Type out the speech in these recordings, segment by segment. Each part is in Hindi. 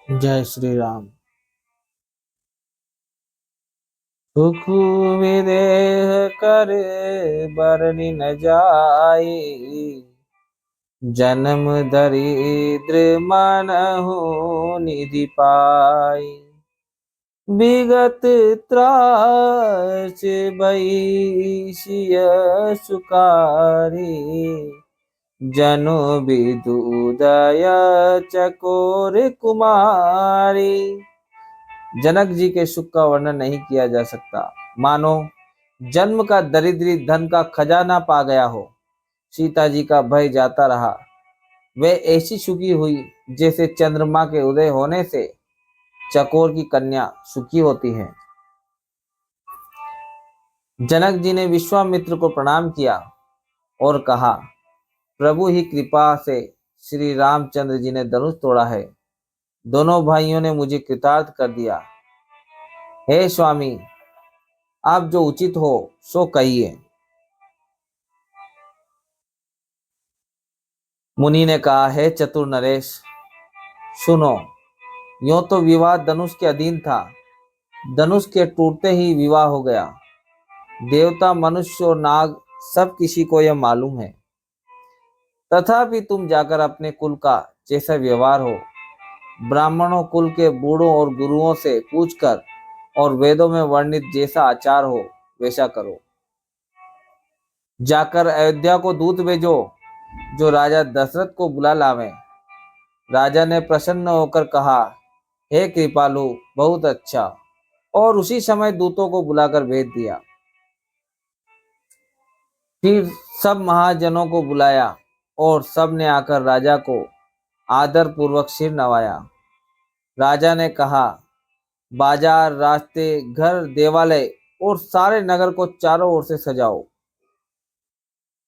जय श्री राम। सुख विदेह कर बरनि न जाई, जन्म दरिद्र मनहु निधि पाई। विगत त्रास भई सिय सुकारी, जनु विदु उदय चकोर कुमारी। जनक जी के सुख का वर्णन नहीं किया जा सकता, मानो जन्म का दरिद्री धन का खजाना पा गया हो। सीता जी का भय जाता रहा। वे ऐसी सुखी हुई जैसे चंद्रमा के उदय होने से चकोर की कन्या सुखी होती है। जनक जी ने विश्वामित्र को प्रणाम किया और कहा, प्रभु ही कृपा से श्री रामचंद्र जी ने धनुष तोड़ा है। दोनों भाइयों ने मुझे कृतार्थ कर दिया। हे स्वामी, आप जो उचित हो सो कहिए। मुनि ने कहा, हे चतुर नरेश, सुनो। यूं तो विवाह धनुष के अधीन था। धनुष के टूटते ही विवाह हो गया। देवता, मनुष्य और नाग सब किसी को यह मालूम है। तथापि तुम जाकर अपने कुल का जैसा व्यवहार हो, ब्राह्मणों कुल के बूढ़ों और गुरुओं से पूछकर और वेदों में वर्णित जैसा आचार हो वैसा करो। जाकर अयोध्या को दूत भेजो, जो राजा दशरथ को बुला लावे। राजा ने प्रसन्न होकर कहा, हे कृपालु, बहुत अच्छा। और उसी समय दूतों को बुलाकर भेज दिया। फिर सब महाजनों को बुलाया और सब ने आकर राजा को आदर पूर्वक सिर नवाया। राजा ने कहा, बाजार, रास्ते, घर, देवालय और सारे नगर को चारों ओर से सजाओ।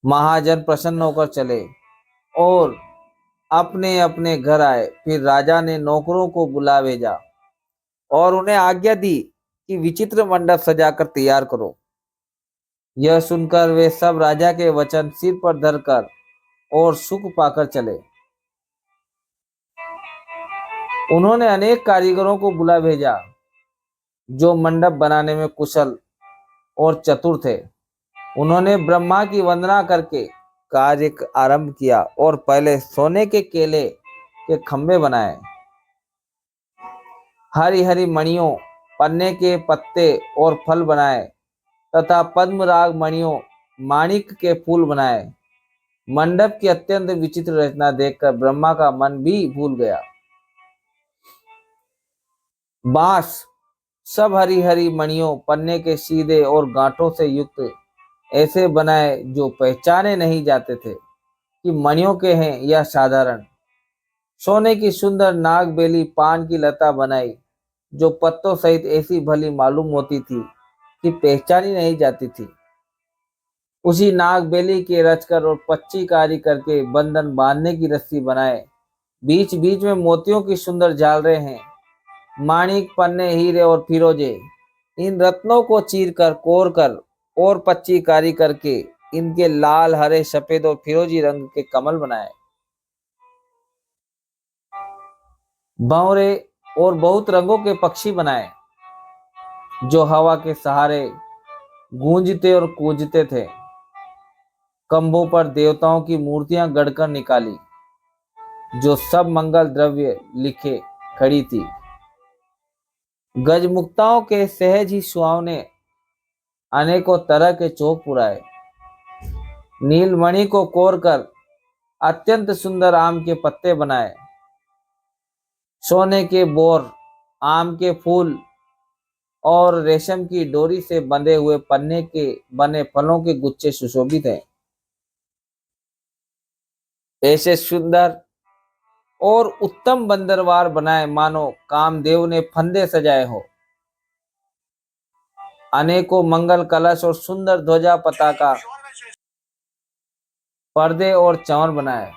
महाजन प्रसन्न होकर चले और अपने अपने घर आए। फिर राजा ने नौकरों को बुला भेजा और उन्हें आज्ञा दी कि विचित्र मंडप सजाकर तैयार करो। यह सुनकर वे सब राजा के वचन सिर पर धरकर और सुख पाकर चले। उन्होंने अनेक कारीगरों को बुला भेजा, जो मंडप बनाने में कुशल और चतुर थे। उन्होंने ब्रह्मा की वंदना करके कार्य आरंभ किया और पहले सोने के केले के खंभे बनाए। हरी हरी मणियों, पन्ने के पत्ते और फल बनाए तथा पद्मराग मणियों, माणिक के फूल बनाए। मंडप की अत्यंत विचित्र रचना देखकर ब्रह्मा का मन भी भूल गया। बांस सब हरी हरी मणियों, पन्ने के सीधे और गांठों से युक्त ऐसे बनाए जो पहचाने नहीं जाते थे कि मणियों के हैं या साधारण। सोने की सुंदर नागबेली पान की लता बनाई, जो पत्तों सहित ऐसी भली मालूम होती थी कि पहचानी नहीं जाती थी। उसी नागबेली के रचकर और पच्ची कारी करके बंधन बांधने की रस्सी बनाए। बीच बीच में मोतियों की सुंदर झालरें हैं। माणिक, पन्ने, हीरे और फिरोजे, इन रत्नों को चीर कर, कोर कर और पच्ची कारी करके इनके लाल, हरे, सफेद और फिरोजी रंग के कमल बनाए। भंवरे और बहुत रंगों के पक्षी बनाए, जो हवा के सहारे गूंजते और कूजते थे। खंभों पर देवताओं की मूर्तियां गढ़कर निकाली, जो सब मंगल द्रव्य लिखे खड़ी थी। गजमुक्ताओं के सहज ही सुहावने अनेकों तरह के चौक पुराए। नीलमणि को कोर कर अत्यंत सुंदर आम के पत्ते बनाए। सोने के बोर, आम के फूल और रेशम की डोरी से बंधे हुए पन्ने के बने फलों के गुच्छे सुशोभित हैं। ऐसे सुंदर और उत्तम बंदरवार बनाए मानो कामदेव ने फंदे सजाए हो। अनेकों मंगल कलश और सुंदर ध्वजा, पताका, पर्दे और चंवर बनाए,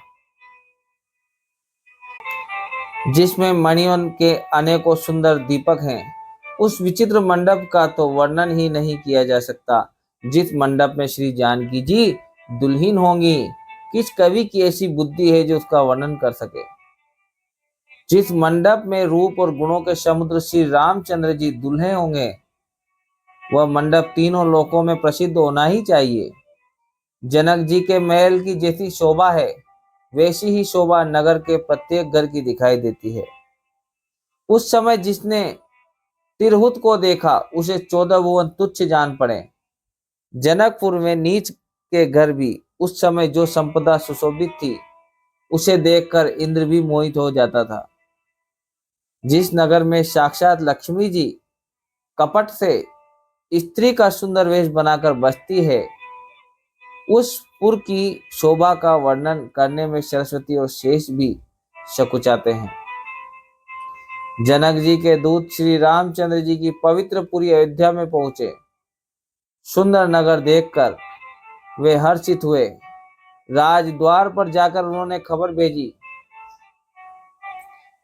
जिसमें मणियों के अनेकों सुंदर दीपक हैं। उस विचित्र मंडप का तो वर्णन ही नहीं किया जा सकता, जिस मंडप में श्री जानकी जी दुल्हीन होंगी। किस कवि की ऐसी बुद्धि है जो उसका वर्णन कर सके। जिस मंडप में रूप और गुणों के समुद्र श्री रामचंद्र जी दुल्हे होंगे, वह मंडप तीनों लोकों में प्रसिद्ध होना ही चाहिए। जनक जी के महल की जैसी शोभा है, वैसी ही शोभा नगर के प्रत्येक घर की दिखाई देती है। उस समय जिसने तिरहुत को देखा, उसे 14 भुवन तुच्छ जान पड़े। जनकपुर में नीच के घर भी उस समय जो संपदा सुशोभित थी, उसे देखकर इंद्र भी मोहित हो जाता था। जिस नगर में साक्षात लक्ष्मी जी कपट से स्त्री का सुंदर वेश बनाकर बसती है, उस पुर की शोभा का वर्णन करने में सरस्वती और शेष भी सकुचाते हैं। जनक जी के दूत श्री रामचंद्र जी की पवित्र पुरी अयोध्या में पहुंचे। सुंदर नगर देखकर वे हर्षित हुए। राजद्वार पर जाकर उन्होंने खबर भेजी।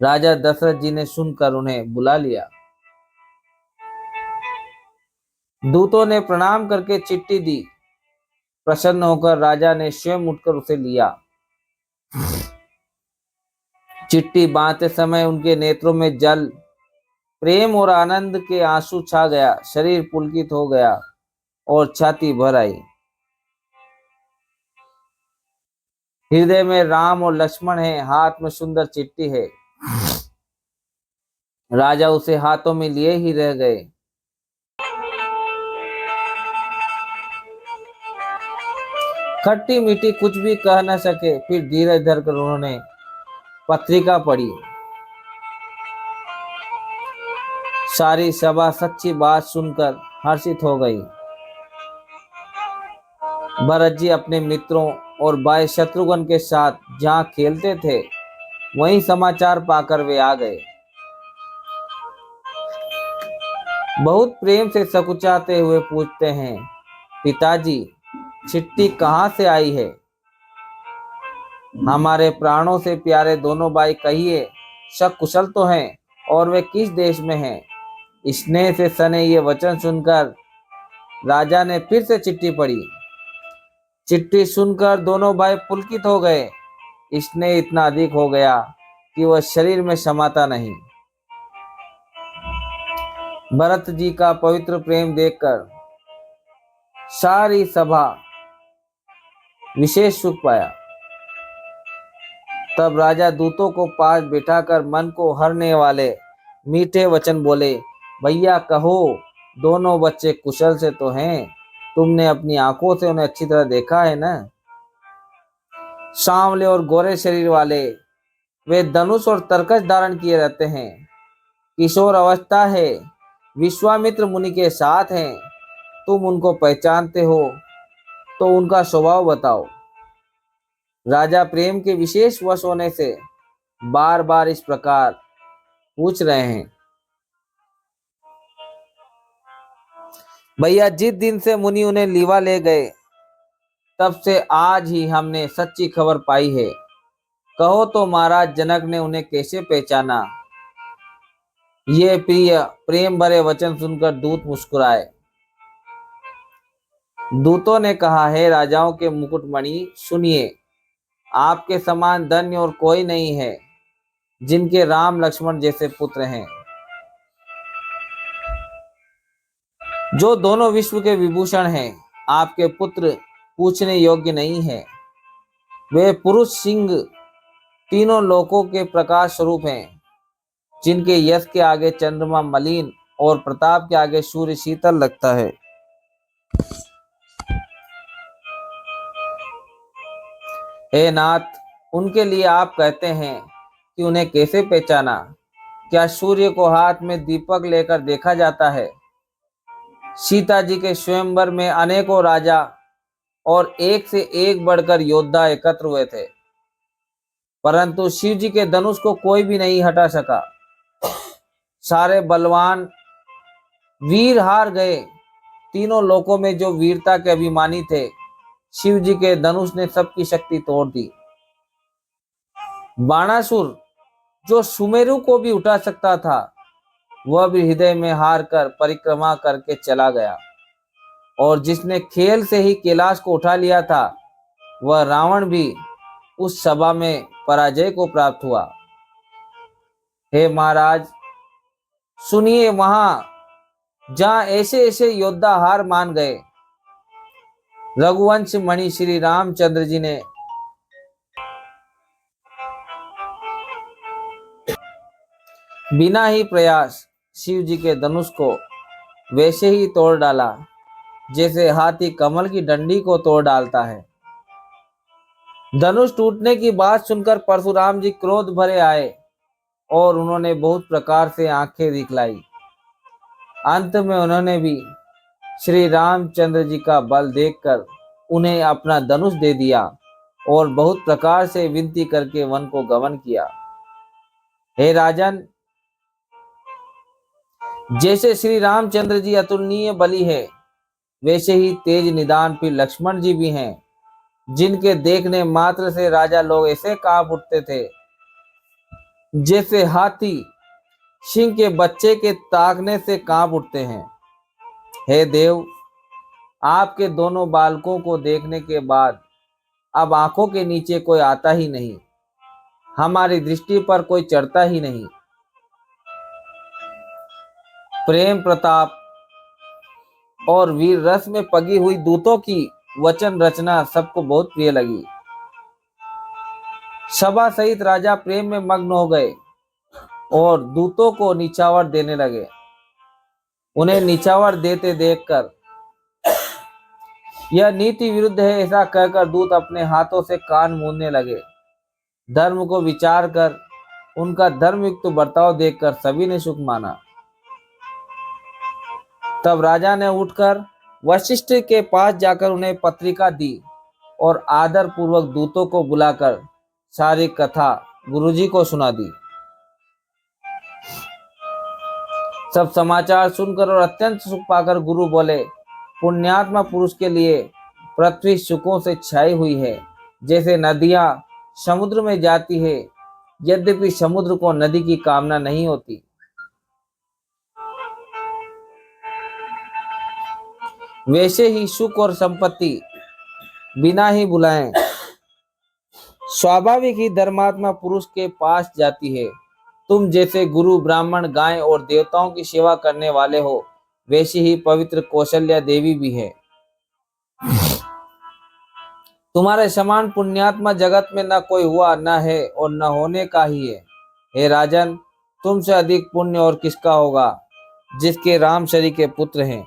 राजा दशरथ जी ने सुनकर उन्हें बुला लिया। दूतों ने प्रणाम करके चिट्ठी दी। प्रसन्न होकर राजा ने स्वयं उठकर उसे लिया। चिट्ठी बांधते समय उनके नेत्रों में जल, प्रेम और आनंद के आंसू छा गया। शरीर पुलकित हो गया और छाती भर आई। हृदय में राम और लक्ष्मण है, हाथ में सुंदर चिट्ठी है। राजा उसे हाथों में लिए ही रह गए। खट्टी मीठी कुछ भी कह न सके। फिर धीरज धरकर उन्होंने पत्रिका पढ़ी। सारी सभा सच्ची बात सुनकर हर्षित हो गई। भरत जी अपने मित्रों और भाई शत्रुघ्न के साथ जहाँ खेलते थे, वहीं समाचार पाकर वे आ गए। बहुत प्रेम से सकुचाते हुए पूछते हैं, पिताजी, चिट्ठी कहाँ से आई है? हमारे प्राणों से प्यारे दोनों भाई कहिए, सब कुशल तो हैं और वे किस देश में हैं? स्नेह से सने ये वचन सुनकर राजा ने फिर से चिट्ठी पढ़ी। चिट्ठी सुनकर दोनों भाई पुलकित हो गए। स्नेह इतना अधिक हो गया कि वह शरीर में समाता नहीं। भरत जी का पवित्र प्रेम देखकर सारी सभा विशेष सुख पाया। तब राजा दूतों को पास बिठाकर मन को हरने वाले मीठे वचन बोले, भैया कहो, दोनों बच्चे कुशल से तो हैं? तुमने अपनी आंखों से उन्हें अच्छी तरह देखा है ना? सांवले और गोरे शरीर वाले, वे धनुष और तरकश धारण किए रहते हैं। किशोर अवस्था है, विश्वामित्र मुनि के साथ हैं। तुम उनको पहचानते हो तो उनका स्वभाव बताओ। राजा प्रेम के विशेष वश होने से बार बार इस प्रकार पूछ रहे हैं। भैया, जिस दिन से मुनि उन्हें लीवा ले गए, तब से आज ही हमने सच्ची खबर पाई है। कहो तो महाराज जनक ने उन्हें कैसे पहचाना? ये प्रिय प्रेम भरे वचन सुनकर दूत मुस्कुराए। दूतों ने कहा, हे राजाओं के मुकुटमणि, सुनिए, आपके समान धन्य और कोई नहीं है, जिनके राम लक्ष्मण जैसे पुत्र हैं, जो दोनों विश्व के विभूषण हैं। आपके पुत्र पूछने योग्य नहीं है। वे पुरुष सिंह तीनों लोकों के प्रकाश स्वरूप हैं, जिनके यश के आगे चंद्रमा मलिन और प्रताप के आगे सूर्य शीतल लगता है। हे नाथ, उनके लिए आप कहते हैं कि उन्हें कैसे पहचाना? क्या सूर्य को हाथ में दीपक लेकर देखा जाता है? सीता जी के स्वयंवर में अनेकों राजा और एक से एक बढ़कर योद्धा एकत्र हुए थे, परंतु शिव जी के धनुष को कोई भी नहीं हटा सका। सारे बलवान वीर हार गए। तीनों लोकों में जो वीरता के अभिमानी थे, शिव जी के धनुष ने सबकी शक्ति तोड़ दी। बाणासुर, जो सुमेरु को भी उठा सकता था, वह भी हृदय में हार कर परिक्रमा करके चला गया। और जिसने खेल से ही कैलाश को उठा लिया था, वह रावण भी उस सभा में पराजय को प्राप्त हुआ। हे महाराज, सुनिए, वहां जहां ऐसे ऐसे योद्धा हार मान गए, रघुवंश मणि श्री रामचंद्र जी ने बिना ही प्रयास शिव जी के धनुष को वैसे ही तोड़ डाला जैसे हाथी कमल की डंडी को तोड़ डालता है। धनुष टूटने की बात सुनकर परशुराम जी क्रोध भरे आए और उन्होंने बहुत प्रकार से आंखें दिखलाई। अंत में उन्होंने भी श्री रामचंद्र जी का बल देखकर उन्हें अपना धनुष दे दिया और बहुत प्रकार से विनती करके वन को गमन किया। हे राजन, जैसे श्री रामचंद्र जी अतुलनीय बली है, वैसे ही तेज निदान फिर लक्ष्मण जी भी हैं, जिनके देखने मात्र से राजा लोग ऐसे कांप उठते थे जैसे हाथी सिंह के बच्चे के ताकने से कांप उठते हैं। हे देव, आपके दोनों बालकों को देखने के बाद अब आंखों के नीचे कोई आता ही नहीं, हमारी दृष्टि पर कोई चढ़ता ही नहीं। प्रेम प्रताप और वीर रस में पगी हुई दूतों की वचन रचना सबको बहुत प्रिय लगी। सभा सहित राजा प्रेम में मग्न हो गए और दूतों को निछावर देने लगे। उन्हें निछावर देते देखकर यह नीति विरुद्ध है ऐसा कहकर दूत अपने हाथों से कान मूंदने लगे। धर्म को विचार कर उनका धर्मयुक्त बर्ताव देखकर सभी ने सुख माना। तब राजा ने उठकर वशिष्ठ के पास जाकर उन्हें पत्रिका दी और आदर पूर्वक दूतों को बुलाकर सारी कथा गुरुजी को सुना दी। सब समाचार सुनकर और अत्यंत सुख पाकर गुरु बोले, पुण्यात्मा पुरुष के लिए पृथ्वी सुखों से छाई हुई है, जैसे नदियां समुद्र में जाती है, यद्यपि समुद्र को नदी की कामना नहीं होती। वैसे ही सुख और संपत्ति बिना ही बुलाए स्वाभाविक ही धर्मात्मा पुरुष के पास जाती है। तुम जैसे गुरु ब्राह्मण गाय और देवताओं की सेवा करने वाले हो, वैसी ही पवित्र कौशल्या देवी भी है। तुम्हारे समान पुण्यात्मा जगत में न कोई हुआ, न है और न होने का ही है। हे राजन, तुमसे अधिक पुण्य और किसका होगा, जिसके राम शरी के पुत्र हैं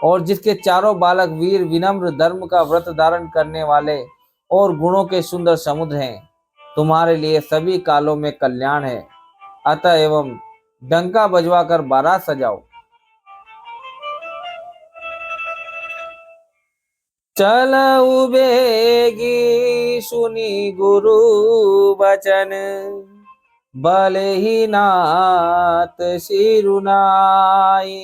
और जिसके चारों बालक वीर विनम्र धर्म का व्रत धारण करने वाले और गुणों के सुंदर समुद्र हैं। तुम्हारे लिए सभी कालों में कल्याण है। अतः एवं डंका बजवाकर बारात सजाओ। चलऊ बेगी सुनी गुरु बचन, भले ही नाथ सिरुनाई।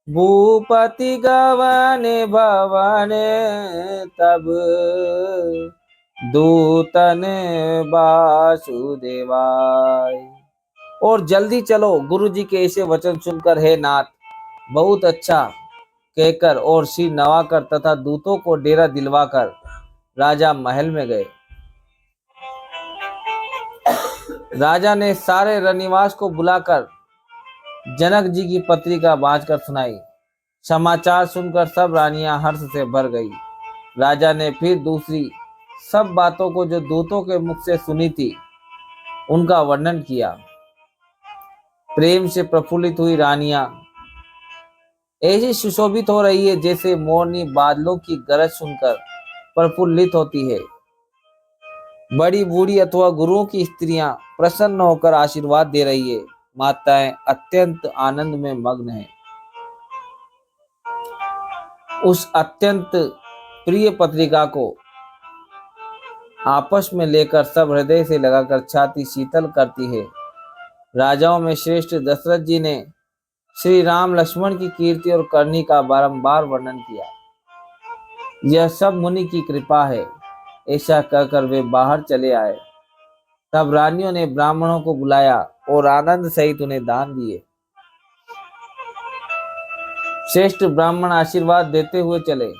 भूपति गवन भवन तब दूतन वासुदेवाय। और जल्दी चलो, गुरु जी के ऐसे वचन सुनकर हे नाथ बहुत अच्छा कहकर और सिर नवाकर तथा दूतों को डेरा दिलवाकर राजा महल में गए। राजा ने सारे रनिवास को बुलाकर जनक जी की पत्रिका बांचकर सुनाई। समाचार सुनकर सब रानियां हर्ष से भर गई। राजा ने फिर दूसरी सब बातों को जो दूतों के मुख से सुनी थी उनका वर्णन किया। प्रेम से प्रफुल्लित हुई रानियां ऐसी सुशोभित हो रही है जैसे मोरनी बादलों की गरज सुनकर प्रफुल्लित होती है। बड़ी बूढ़ी अथवा गुरुओं की स्त्रियां प्रसन्न होकर आशीर्वाद दे रही है। माताएं अत्यंत आनंद में मग्न हैं। उस अत्यंत प्रिय पत्रिका को आपस में लेकर सब हृदय से लगाकर छाती शीतल करती है। राजाओं में श्रेष्ठ दशरथ जी ने श्री राम लक्ष्मण की कीर्ति और करनी का बारंबार वर्णन किया। यह सब मुनि की कृपा है, ऐसा कहकर वे बाहर चले आए। तब रानियों ने ब्राह्मणों को बुलाया और आनंद सहित उन्हें दान दिए। श्रेष्ठ ब्राह्मण आशीर्वाद देते हुए चले।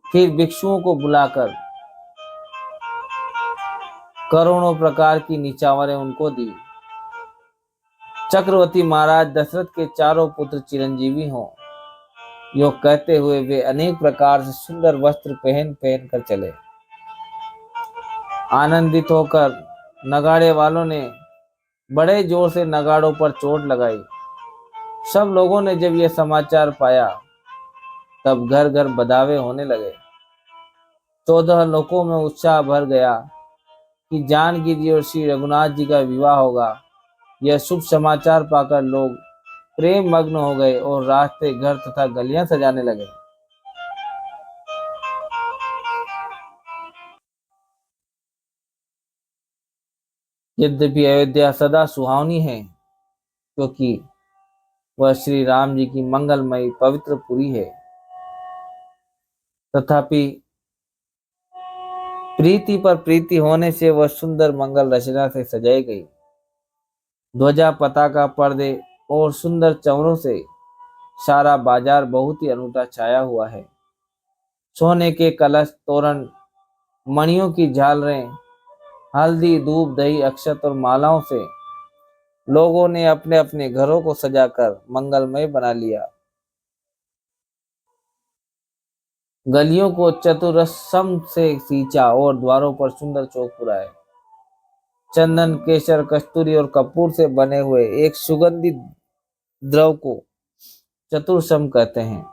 फिर भिक्षुओं को बुलाकर करोड़ों प्रकार की निछावरें उनको दी। चक्रवर्ती महाराज दशरथ के चारों पुत्र चिरंजीवी हों, यो कहते हुए वे अनेक प्रकार से सुंदर वस्त्र पहन पहन कर चले। आनंदित होकर नगाड़े वालों ने बड़े जोर से नगाड़ों पर चोट लगाई। सब लोगों ने जब यह समाचार पाया तब घर घर बधावे होने लगे। 14 लोकों में उत्साह भर गया कि जानकी जी और श्री रघुनाथ जी का विवाह होगा। यह शुभ समाचार पाकर लोग प्रेम मग्न हो गए और रास्ते, घर तथा गलियां सजाने लगे। यद्यपि अयोध्या सदा सुहावनी है, क्योंकि वह श्री राम जी की मंगलमयी पवित्र पुरी है, तथापि प्रीति पर प्रीति होने से वह सुंदर मंगल रचना से सजाई गई। ध्वजा, पताका, पर्दे और सुंदर चमरों से सारा बाजार बहुत ही अनूठा छाया हुआ है। सोने के कलश, तोरण, मणियों की झालरें, हल्दी, दूब, दही, अक्षत और मालाओं से लोगों ने अपने अपने घरों को सजाकर मंगलमय बना लिया। गलियों को चतुरस्रम से सींचा और द्वारों पर सुंदर चौक पुराए। चंदन, केसर, कस्तूरी और कपूर से बने हुए एक सुगंधित द्रव को चतुरस्रम कहते हैं।